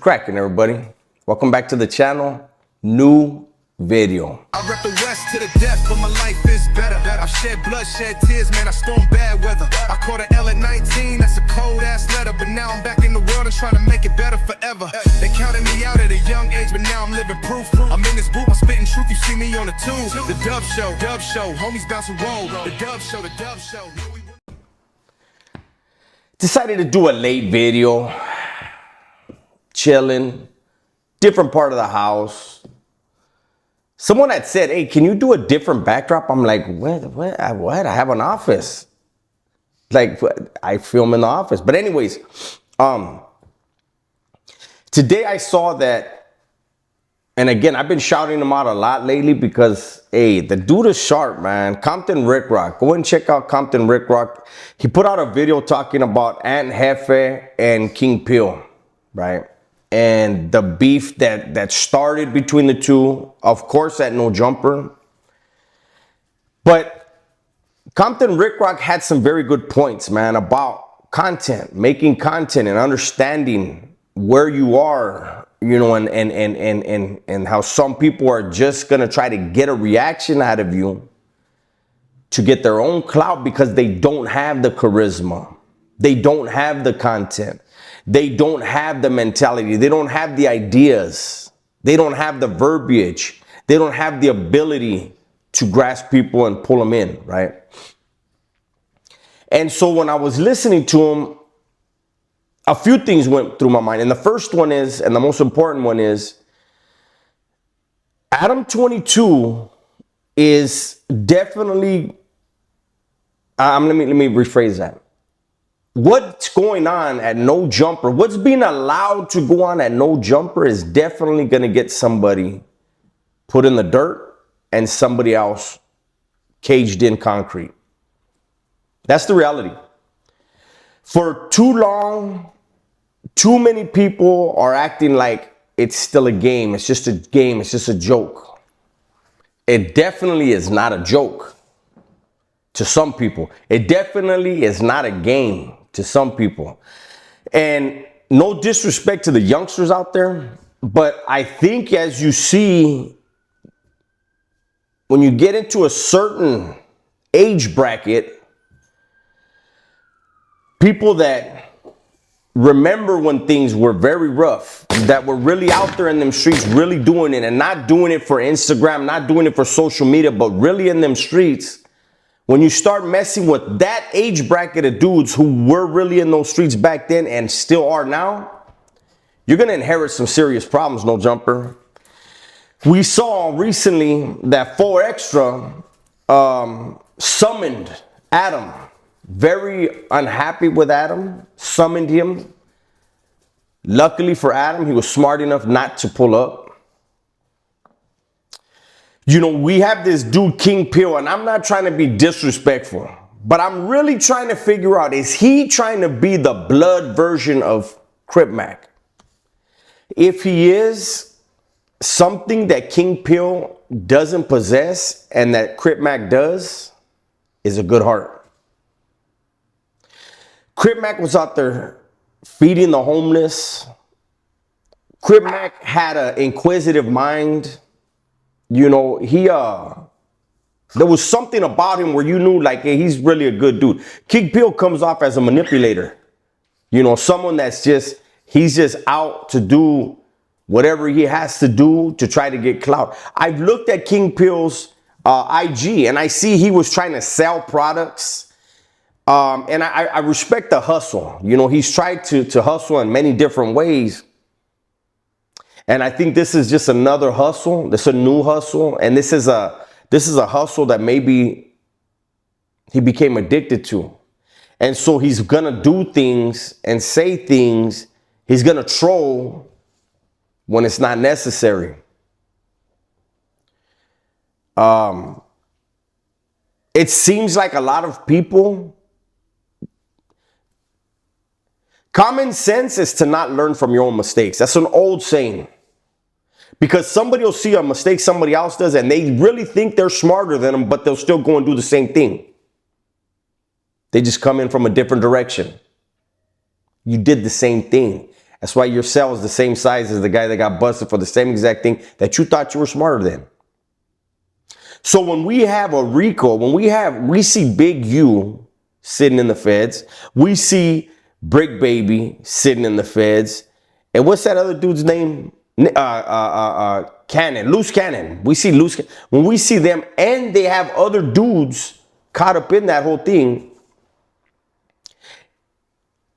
cracking, everybody? Welcome back to the channel. New video. I rep the West to the death, but my life is better. I've shed blood, shed tears, man, I stormed bad weather. I caught an L at 19, that's a cold ass letter. But now I'm back in the world and trying to make it better forever. They counted me out at a young age, but now I'm living proof. I'm in this booth, I'm spitting truth, you see me on the tube. The Dub Show, homies bounce and roll. The Dub Show. Decided to do a late video. Chilling, different part of the house. Someone had said, hey, can you do a different backdrop? I'm like, what? I have an office. Like, I film in the office. But anyways, today I saw that, and again, I've been shouting him out a lot lately because, hey, the dude is sharp, man. Compton Rick Rock. Go and check out Compton Rick Rock. He put out a video talking about Aunt Jefe and King Peel, right? And the beef that started between the two, of course, at No Jumper. But Compton Rick Rock had some very good points, man, about content, making content and understanding where you are, you know, and how some people are just gonna try to get a reaction out of you to get their own clout because they don't have the charisma. They don't have the content. They don't have the mentality. They don't have the ideas. They don't have the verbiage. They don't have the ability to grasp people and pull them in, right? And so when I was listening to him, a few things went through my mind. And the first one is, and the most important one is, Adam 22 is definitely, let me rephrase that. What's going on at No Jumper, what's being allowed to go on at No Jumper is definitely going to get somebody put in the dirt and somebody else caged in concrete. That's the reality. For too long, too many people are acting like it's still a game. It's just a game. It's just a joke. It definitely is not a joke to some people. It definitely is not a game to some people. And no disrespect to the youngsters out there, but I think as you see, when you get into a certain age bracket, people that remember when things were very rough, that were really out there in them streets, really doing it, and not doing it for Instagram, not doing it for social media, but really in them streets. When you start messing with that age bracket of dudes who were really in those streets back then and still are now, you're going to inherit some serious problems, No Jumper. We saw recently that 4Extra summoned Adam. Very unhappy with Adam, summoned him. Luckily for Adam, he was smart enough not to pull up. You know, we have this dude, King Peel, and I'm not trying to be disrespectful, but I'm really trying to figure out, is he trying to be the blood version of Crip Mac? If he is, something that King Peel doesn't possess and that Crip Mac does is a good heart. Crip Mac was out there feeding the homeless. Crip Mac had an inquisitive mind. You know, there was something about him where you knew, like, hey, he's really a good dude. King Peel comes off as a manipulator. You know, someone that's he's just out to do whatever he has to do to try to get clout. I've looked at King Peel's IG, and I see he was trying to sell products. And I respect the hustle. You know, he's tried to hustle in many different ways. And I think this is just another hustle. This is a new hustle. And this is a hustle that maybe he became addicted to. And so he's going to do things and say things. He's going to troll when it's not necessary. It seems like a lot of people, common sense is to not learn from your own mistakes. That's an old saying. Because somebody will see a mistake somebody else does and they really think they're smarter than them, but they'll still go and do the same thing. They just come in from a different direction. You did the same thing. That's why your cell is the same size as the guy that got busted for the same exact thing that you thought you were smarter than. So when we have a RICO, we see Big U sitting in the feds, we see Brick Baby sitting in the feds, and what's that other dude's name? Cannon, Loose Cannon. We see Loose. When we see them, and they have other dudes caught up in that whole thing.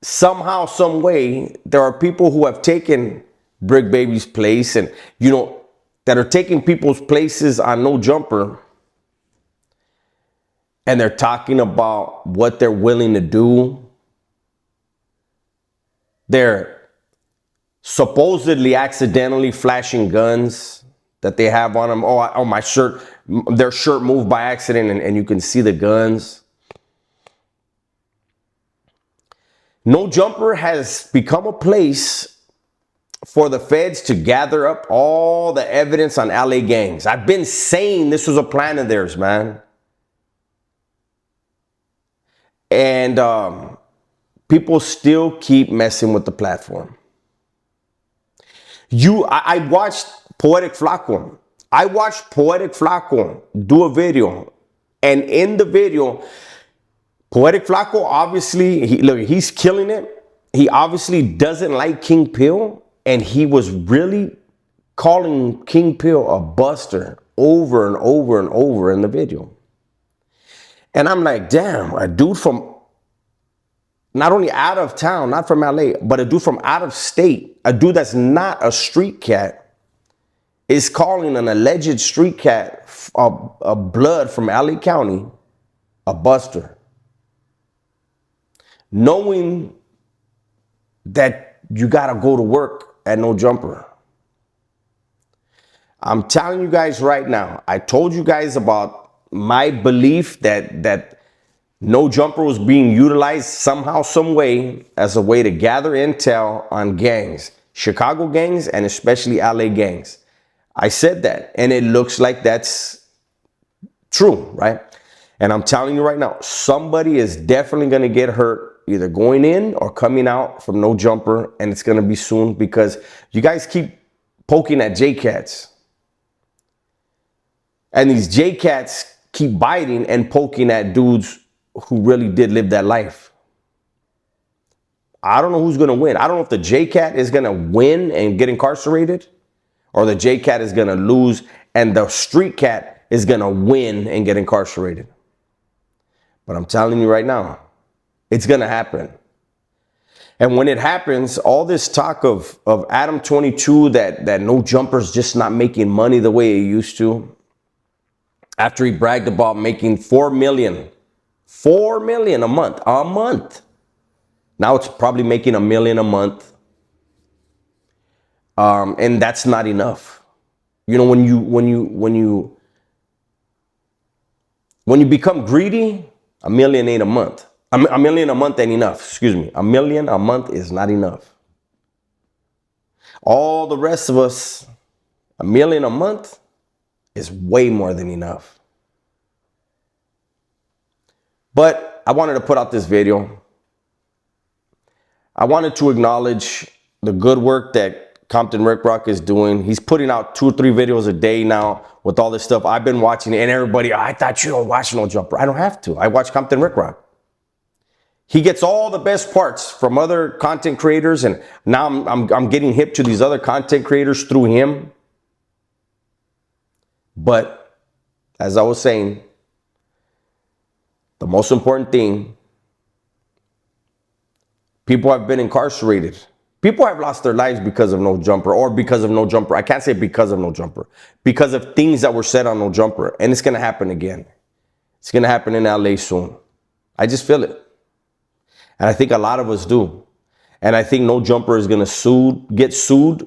Somehow, some way, there are people who have taken Brick Baby's place, and that are taking people's places on No Jumper, and they're talking about what they're willing to do. They're supposedly accidentally flashing guns that they have on them. Oh, my shirt, their shirt moved by accident, and you can see the guns. No Jumper has become a place for the feds to gather up all the evidence on LA gangs. I've been saying this was a plan of theirs, man. And people still keep messing with the platform. I watched Poetic Flacco. I watched Poetic Flacco do a video. And in the video, Poetic Flacco, obviously, he's killing it. He obviously doesn't like King Pill. And he was really calling King Pill a buster over and over and over in the video. And I'm like, damn, a dude from not only out of town, not from LA, but a dude from out of state, a dude that's not a street cat, is calling an alleged street cat, a blood from LA County, a buster. Knowing that you got to go to work at No Jumper. I'm telling you guys right now, I told you guys about my belief that No Jumper was being utilized somehow, some way, as a way to gather intel on gangs, Chicago gangs, and especially LA gangs. I said that, and it looks like that's true, right? And I'm telling you right now, somebody is definitely going to get hurt, either going in or coming out from No Jumper, and it's going to be soon, because you guys keep poking at J-Cats. And these J-Cats keep biting and poking at dudes who really did live that life. I don't know who's going to win. I don't know if the J-Cat is going to win and get incarcerated, or the J-Cat is going to lose and the street cat is going to win and get incarcerated. But I'm telling you right now, it's going to happen. And when it happens, all this talk of Adam 22, that No Jumper's just not making money the way he used to, after he bragged about making $4 million a month. Now it's probably making $1 million a month. And that's not enough. You know, when you become greedy, $1 million ain't a month. $1 million a month ain't enough. Excuse me. $1 million a month is not enough. All the rest of us, $1 million a month is way more than enough. But I wanted to put out this video. I wanted to acknowledge the good work that Compton Rick Rock is doing. He's putting out 2 or 3 videos a day now with all this stuff. I've been watching it, and everybody, I thought you don't watch No Jumper. I don't have to. I watch Compton Rick Rock. He gets all the best parts from other content creators, and now I'm getting hip to these other content creators through him. But as I was saying, the most important thing, people have been incarcerated. People have lost their lives because of No Jumper, or because of No Jumper. I can't say because of No Jumper, because of things that were said on No Jumper. And it's going to happen again. It's going to happen in LA soon. I just feel it. And I think a lot of us do. And I think No Jumper is going to get sued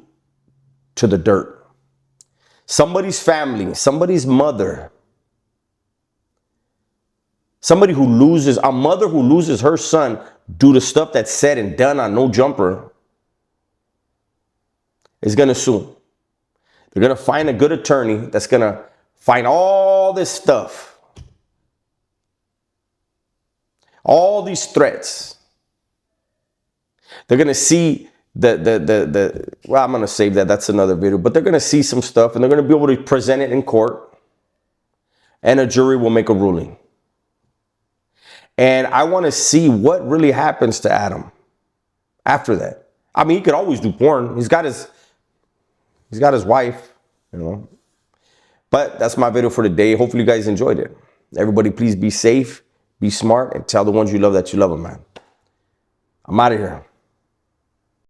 to the dirt. Somebody's family, somebody's mother, somebody who loses, a mother who loses her son due to stuff that's said and done on No Jumper, is going to sue. They're going to find a good attorney that's going to find all this stuff, all these threats. They're going to see well, I'm gonna save that. That's another video. But they're gonna see some stuff, and they're gonna be able to present it in court, and a jury will make a ruling. And I want to see what really happens to Adam after that. I mean, he could always do porn. He's got his wife, you know. But that's my video for today. Hopefully you guys enjoyed it. Everybody, please be safe, be smart, and tell the ones you love that you love them, man. I'm out of here.